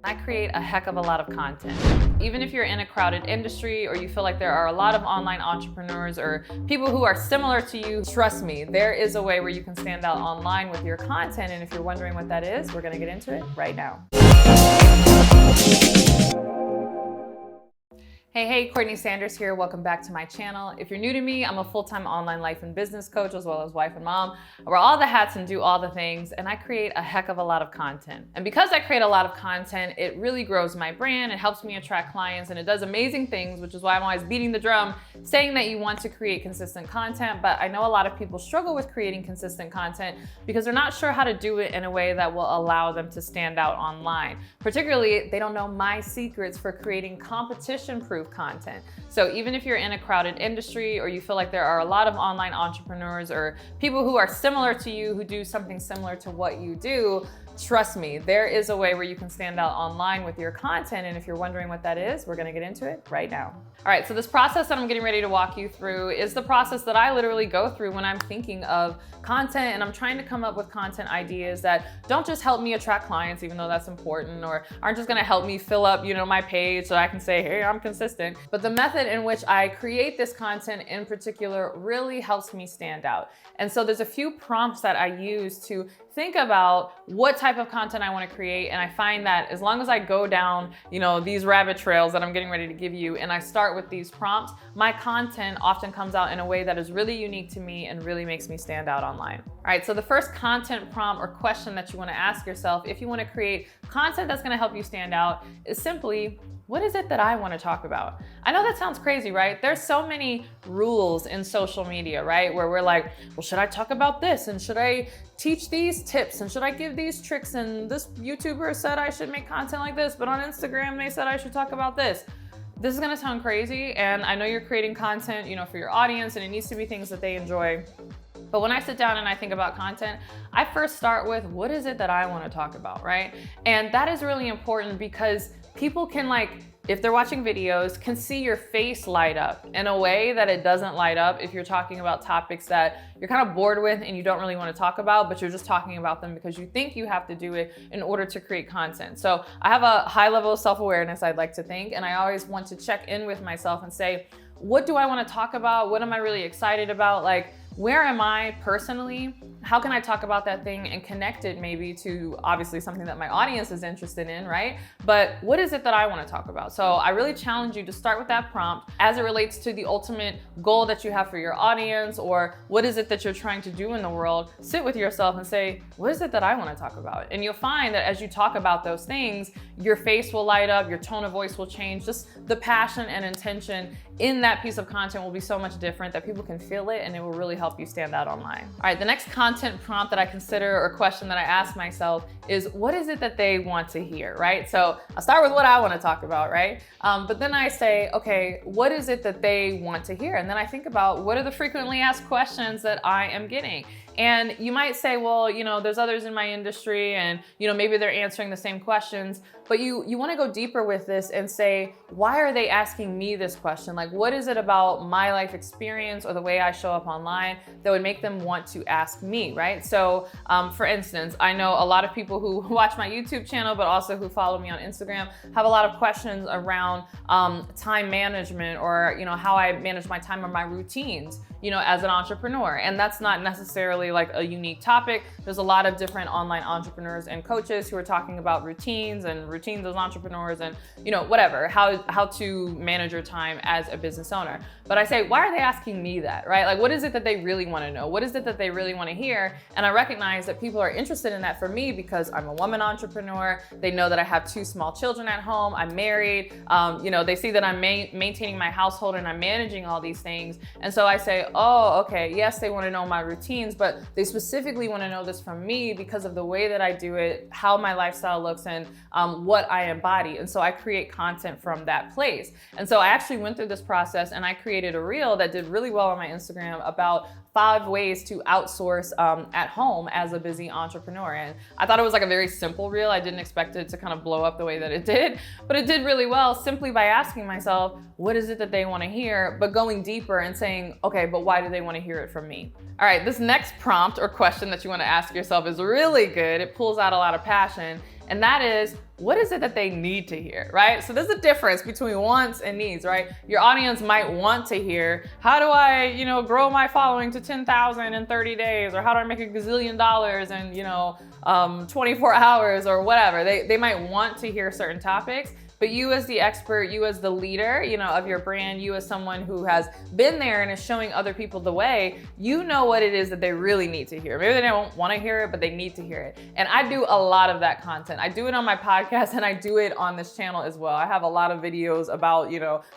I create a heck of a lot of content. Even if you're in a crowded industry or you feel like there are a lot of online entrepreneurs or people who are similar to you, trust me, there is a way where you can stand out online with your content. And if you're wondering what that is, we're gonna get into it right now. Hey, CourtneyLSanders here. Welcome back to my channel. If you're new to me, I'm a full-time online life and business coach as well as wife and mom. I wear all the hats and do all the things, and I create a heck of a lot of content. And because I create a lot of content, it really grows my brand, it helps me attract clients, and it does amazing things, which is why I'm always beating the drum, saying that you want to create consistent content. But I know a lot of people struggle with creating consistent content because they're not sure how to do it in a way that will allow them to stand out online. Particularly, they don't know my secrets for creating competition-proof content. So even if you're in a crowded industry or you feel like there are a lot of online entrepreneurs or people who are similar to you who do something similar to what you do, trust me, there is a way where you can stand out online with your content. And if you're wondering what that is, we're gonna get into it right now. All right, so this process that I'm getting ready to walk you through is the process that I literally go through when I'm thinking of content and I'm trying to come up with content ideas that don't just help me attract clients, even though that's important, or aren't just gonna help me fill up, my page so I can say, hey, I'm consistent. But the method in which I create this content in particular really helps me stand out. And so there's a few prompts that I use to think about what type of content I want to create. And I find that as long as I go down, these rabbit trails that I'm getting ready to give you, and I start with these prompts, my content often comes out in a way that is really unique to me and really makes me stand out online. All right, so the first content prompt or question that you want to ask yourself if you want to create content that's going to help you stand out is simply, what is it that I want to talk about? I know that sounds crazy, right? There's so many rules in social media, right? Where we're like, well, should I talk about this? And should I teach these tips? And should I give these tricks? And this YouTuber said I should make content like this, but on Instagram, they said I should talk about this. This is gonna sound crazy. And I know you're creating content, for your audience, and it needs to be things that they enjoy. But when I sit down and I think about content, I first start with, what is it that I want to talk about, right? And that is really important because people can, if they're watching videos, can see your face light up in a way that it doesn't light up if you're talking about topics that you're kind of bored with and you don't really want to talk about, but you're just talking about them because you think you have to do it in order to create content. So I have a high level of self-awareness, I'd like to think, and I always want to check in with myself and say, what do I want to talk about? What am I really excited about? Where am I personally? How can I talk about that thing and connect it maybe to obviously something that my audience is interested in, right? But what is it that I want to talk about? So I really challenge you to start with that prompt as it relates to the ultimate goal that you have for your audience, or what is it that you're trying to do in the world? Sit with yourself and say, what is it that I want to talk about? And you'll find that as you talk about those things, your face will light up, your tone of voice will change, just the passion and intention in that piece of content will be so much different that people can feel it, and it will really help you stand out online. All right, the next content prompt that I consider or question that I ask myself is, what is it that they want to hear, right? So I'll start with what I want to talk about, right? But then I say, okay, what is it that they want to hear? And then I think about, what are the frequently asked questions that I am getting? And you might say, well, there's others in my industry and, maybe they're answering the same questions, but you want to go deeper with this and say, why are they asking me this question? What is it about my life experience or the way I show up online that would make them want to ask me, right? So for instance, I know a lot of people who watch my YouTube channel, but also who follow me on Instagram, have a lot of questions around time management or, how I manage my time or my routines, as an entrepreneur. And that's not necessarily a unique topic. There's a lot of different online entrepreneurs and coaches who are talking about routines as entrepreneurs and, whatever, how to manage your time as a business owner. But I say, why are they asking me that, right? What is it that they really want to know? What is it that they really want to hear? And I recognize that people are interested in that for me because I'm a woman entrepreneur. They know that I have 2 small children at home. I'm married. They see that I'm maintaining my household and I'm managing all these things. And so I say, oh, okay, yes, they want to know my routines, but they specifically want to know this from me because of the way that I do it, how my lifestyle looks, and what I embody. And so I create content from that place. And so I actually went through this process and I created a reel that did really well on my Instagram about 5 ways to outsource at home as a busy entrepreneur. And I thought it was a very simple reel. I didn't expect it to kind of blow up the way that it did, but it did really well simply by asking myself, what is it that they want to hear? But going deeper and saying, okay, but why do they want to hear it from me? All right, this next prompt or question that you want to ask yourself is really good. It pulls out a lot of passion. And that is, what is it that they need to hear, right? So there's a difference between wants and needs, right? Your audience might want to hear, how do I, grow my following to 10,000 in 30 days? Or how do I make $1 gazillion in, 24 hours or whatever? They might want to hear certain topics. But you as the expert, you as the leader, of your brand, you as someone who has been there and is showing other people the way, you know what it is that they really need to hear. Maybe they don't want to hear it, but they need to hear it. And I do a lot of that content. I do it on my podcast and I do it on this channel as well. I have a lot of videos about,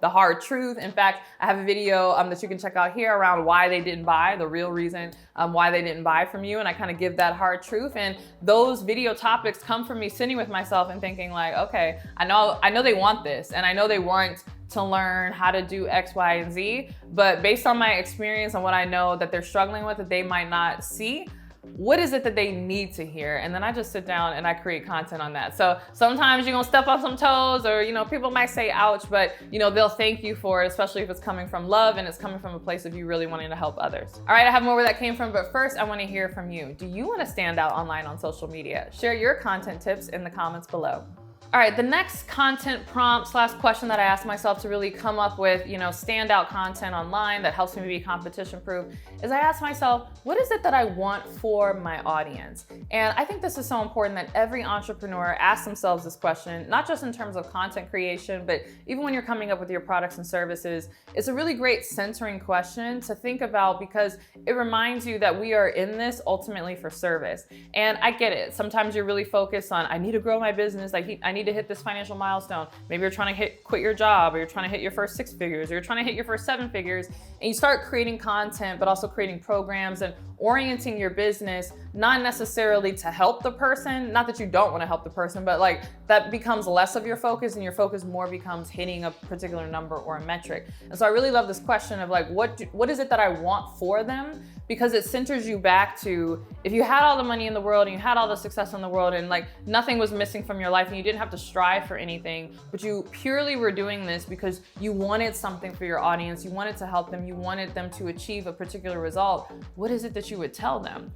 the hard truth. In fact, I have a video that you can check out here around why they didn't buy, the real reason why they didn't buy from you. And I kind of give that hard truth. And those video topics come from me sitting with myself and thinking like, okay, I know they want this, and I know they want to learn how to do X, Y, and Z, but based on my experience and what I know that they're struggling with that they might not see, what is it that they need to hear? And then I just sit down and I create content on that. So sometimes you're gonna step on some toes, or people might say ouch, but they'll thank you for it, especially if it's coming from love and it's coming from a place of you really wanting to help others. All right, I have more where that came from, but first I wanna hear from you. Do you wanna stand out online on social media? Share your content tips in the comments below. All right, the next content prompt / question that I asked myself to really come up with, standout content online that helps me be competition proof is I asked myself, what is it that I want for my audience? And I think this is so important that every entrepreneur asks themselves this question, not just in terms of content creation, but even when you're coming up with your products and services. It's a really great centering question to think about because it reminds you that we are in this ultimately for service. And I get it. Sometimes you're really focused on, I need to grow my business. I need to hit this financial milestone. Maybe you're trying to quit your job, or you're trying to hit your first 6 figures, or you're trying to hit your first 7 figures, and you start creating content, but also creating programs and orienting your business, not necessarily to help the person, not that you don't want to help the person, but like that becomes less of your focus and your focus more becomes hitting a particular number or a metric. And so I really love this question of like, what is it that I want for them? Because it centers you back to, if you had all the money in the world and you had all the success in the world and like nothing was missing from your life and you didn't have to strive for anything, but you purely were doing this because you wanted something for your audience, you wanted to help them, you wanted them to achieve a particular result, what is it that you would tell them?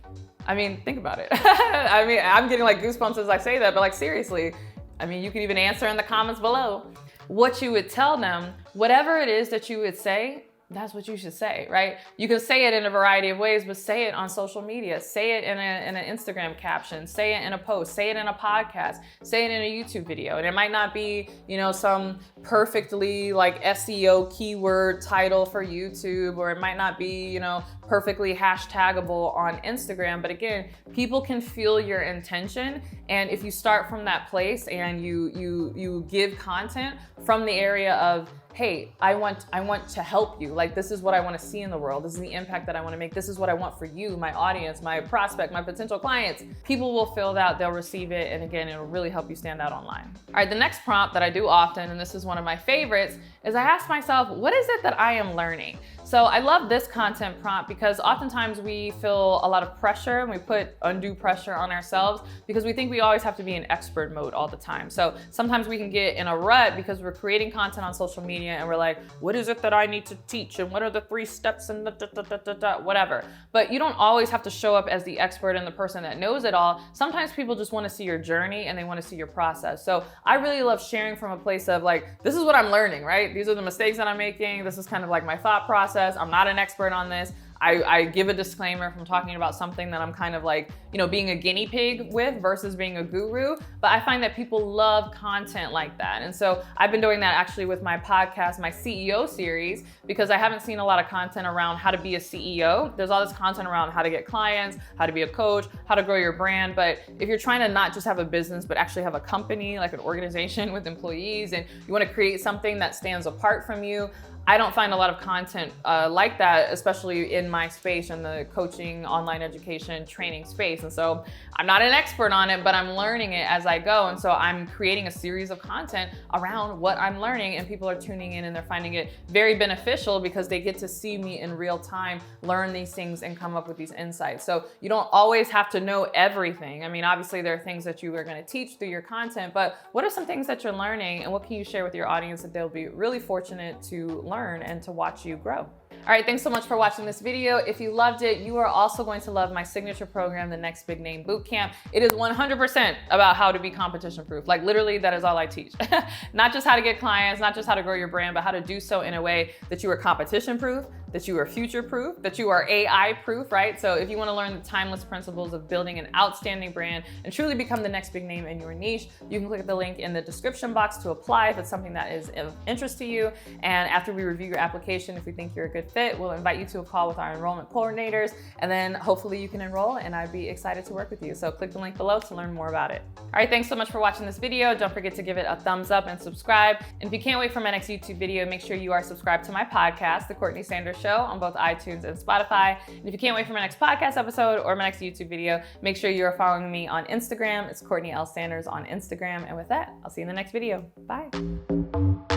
I mean, think about it. I mean, I'm getting like goosebumps as I say that, but like seriously, I mean, you can even answer in the comments below what you would tell them. Whatever it is that you would say, that's what you should say, right? You can say it in a variety of ways, but say it on social media, say it in an Instagram caption, say it in a post, say it in a podcast, say it in a YouTube video. And it might not be, some perfectly like SEO keyword title for YouTube, or it might not be, perfectly hashtagable on Instagram. But again, people can feel your intention. And if you start from that place and you give content from the area of, hey, I want to help you. Like, this is what I want to see in the world. This is the impact that I want to make. This is what I want for you, my audience, my prospect, my potential clients. People will feel that, they'll receive it. And again, it'll really help you stand out online. All right, the next prompt that I do often, and this is one of my favorites, is I ask myself, what is it that I am learning? So I love this content prompt because oftentimes we feel a lot of pressure and we put undue pressure on ourselves because we think we always have to be in expert mode all the time. So sometimes we can get in a rut because we're creating content on social media and we're like, what is it that I need to teach? And what are the 3 steps and whatever. But you don't always have to show up as the expert and the person that knows it all. Sometimes people just want to see your journey and they want to see your process. So I really love sharing from a place of like, this is what I'm learning, right? These are the mistakes that I'm making. This is kind of like my thought process. I'm not an expert on this. I give a disclaimer from talking about something that I'm kind of like, being a guinea pig with versus being a guru. But I find that people love content like that. And so I've been doing that actually with my podcast, my CEO series, because I haven't seen a lot of content around how to be a CEO. There's all this content around how to get clients, how to be a coach, how to grow your brand. But if you're trying to not just have a business, but actually have a company, like an organization with employees, and you want to create something that stands apart from you, I don't find a lot of content like that, especially in my space, in the coaching, online education, training space. And so I'm not an expert on it, but I'm learning it as I go. And so I'm creating a series of content around what I'm learning, and people are tuning in and they're finding it very beneficial because they get to see me in real time, learn these things and come up with these insights. So you don't always have to know everything. I mean, obviously there are things that you are going to teach through your content, but what are some things that you're learning and what can you share with your audience that they'll be really fortunate to learn and to watch you grow? All right, thanks so much for watching this video. If you loved it, you are also going to love my signature program, the Next Big Name Bootcamp. It is 100% about how to be competition proof. Like literally, that is all I teach. Not just how to get clients, not just how to grow your brand, but how to do so in a way that you are competition proof, that you are future proof, that you are AI proof, right? So if you want to learn the timeless principles of building an outstanding brand and truly become the next big name in your niche, you can click the link in the description box to apply if it's something that is of interest to you. And after we review your application, if we think you're a good fit, we'll invite you to a call with our enrollment coordinators, and then hopefully you can enroll, and I'd be excited to work with you. So click the link below to learn more about it. All right, thanks so much for watching this video. Don't forget to give it a thumbs up and subscribe. And if you can't wait for my next YouTube video, make sure you are subscribed to my podcast, The Courtney Sanders Show, on both iTunes and Spotify. And if you can't wait for my next podcast episode or my next YouTube video, make sure you are following me on Instagram. It's CourtneyLSanders on Instagram. And with that, I'll see you in the next video. Bye.